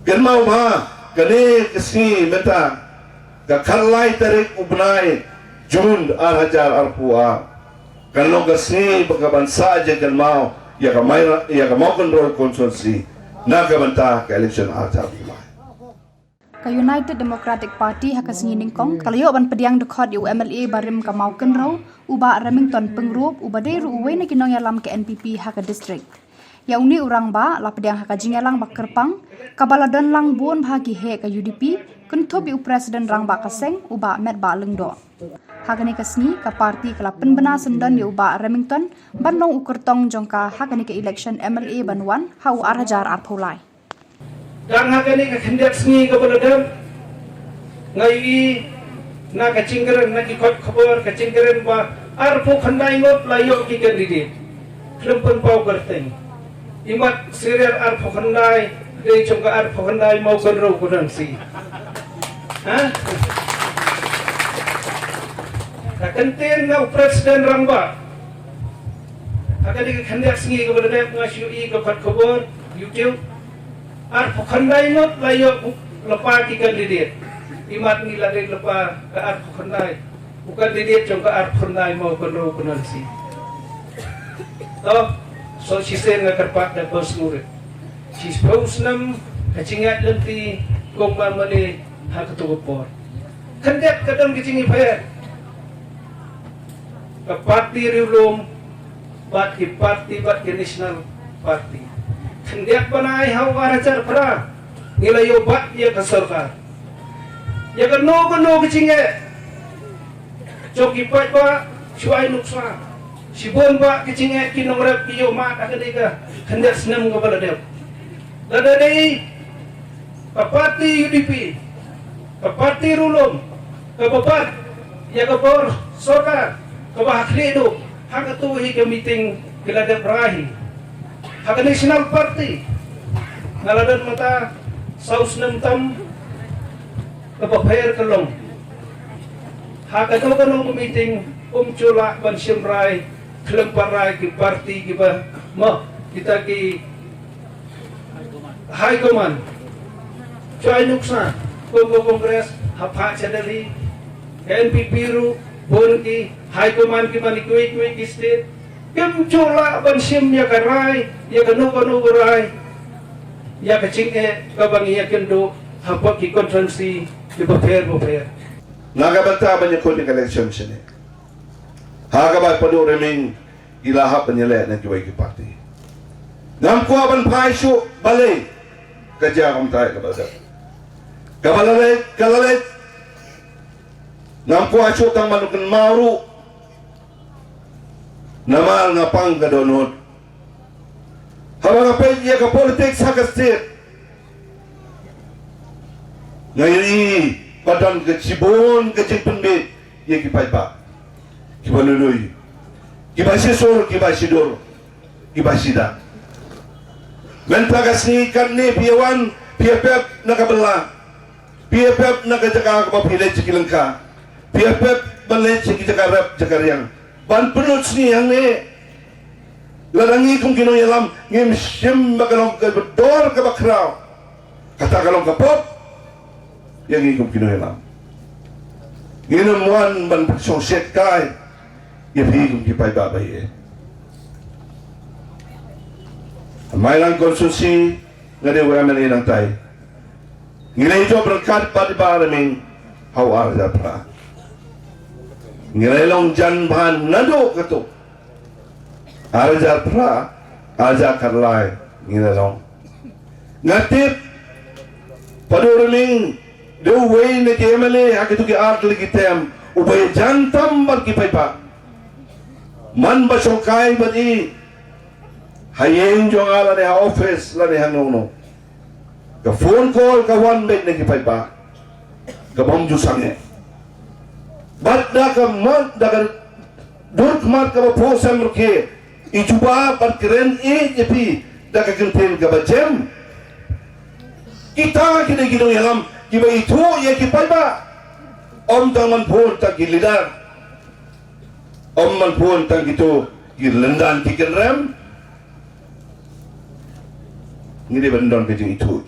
Kan mau kene kesini menta kalai tarik ubnai Jun hajar arpua kalau kesini bagaimana saja kan mau ya mau kontrol konsumsi naga bantah ke election hajar ka United Democratic Party haka singiningkong kalayo ban pediang dekhot yu MLA barim ka mau kenro uba Remington pengrup uba deru uwe na kinong yalam ke NPP haka district ya uni urang ba la pediang haka jingelang ba kerpang kabaladan lang buon bahagi he ka UDP kuntob yu presiden rang ba kaseng uba met ba lengdo hagani kasni ka parti kala penbena sendan yu uba Remington banong ukertong jongka hagani ke election MLA banwan hau arhajar arpulai dan hagani ka khendak sni ka baladam ngai na ka cingren na ki khot khabar ka cingren ba arpu khandai ngot layo ki candidate klempun pau karteng imat serial arpu khandai dei chongka arpu khandai mau konro kudan si ha ka kenten na presiden rangba hagani ka khendak sni ka baladam ngasyu I ka khot khabar YouTube arpu khandai ngot layo lepa ki candidate imat ni lari lepa ke arpu khandai bukan didit jong ke arpu khandai mau konro kudan si toh so sisen nga karpak da bos murid si pos nam kacingat lenti kong mamali ha katugupor kandet kadang kicingi payat ka parti rilum bat ki national party kandet banai hau arajar pra nilayo bat ya ka sarkar ya ka no kicinge joki pat ba chuai nuksa Sibon ba kicinge kinongrap kiyo mat akadika kandet senam ka baladep ladadai kapati UDP kapati rulom kababat ya kabor soka kabahaklido hakatuhi ka meeting kiladep rahi haka national party ngaladan mata saus nam kababayar kalong haka no meeting chula ban simrai kelembarai ki parti ki ba kita ki high command chai nuksa kongres hapa chadali NPP ru bon ki high command ki mani ki state chula ban sim ya karai ya kanu rai ya kacingke kabangi ya kendo hapa ki konferensi di bofer naga banta banyak kode election sini hagabat padu reming ilahap penyelek na kiwai ki parti ngam kuah ban Phai su balai kerja kam tai kabalale ngam kuah su tang manukan mauru namal ngapang ka donot hawa ngapai ya ka politik sa state ngayi padan ke Cibon ke Cipendit ya ki pai ba kibalului kibasisur kibasidur kibasida mentagasni karne piawan piapep nakabela piapep nakajaka ka pilih cikilengka piapep balai cikijakarap jakariang ban penut sni yang ne larangi kung kino yalam ngim sim bakalong ka bedor ka bakraw kata kalong kapop yang kung kino yalam nginamuan ban sosiet kai ya higum ki pai ba bai mailang konsumsi ngade wa mele nang tai ngilai jo berkat pad baraming hau arja pra ngilai long jan ban nado kato arja pra arja karlai ngilai long ngatip padurling do way ne kemele akitu ki art lagi tem ubay jantam bar ki pai ba man basokai badi hayeng jong ala ne office la ne hanono ka phone call ka one bed ne ki pai ba ka bom ju sange bat da ka man da ka dur mat ka po sam ke ijuba bat kren jepi da ka kenten ka bajem kita kini gino yalam kiba itu ya ki pai ba om tangan phone ta gilidar om man pun tang itu gilendan tiken rem ngide bendon ke itu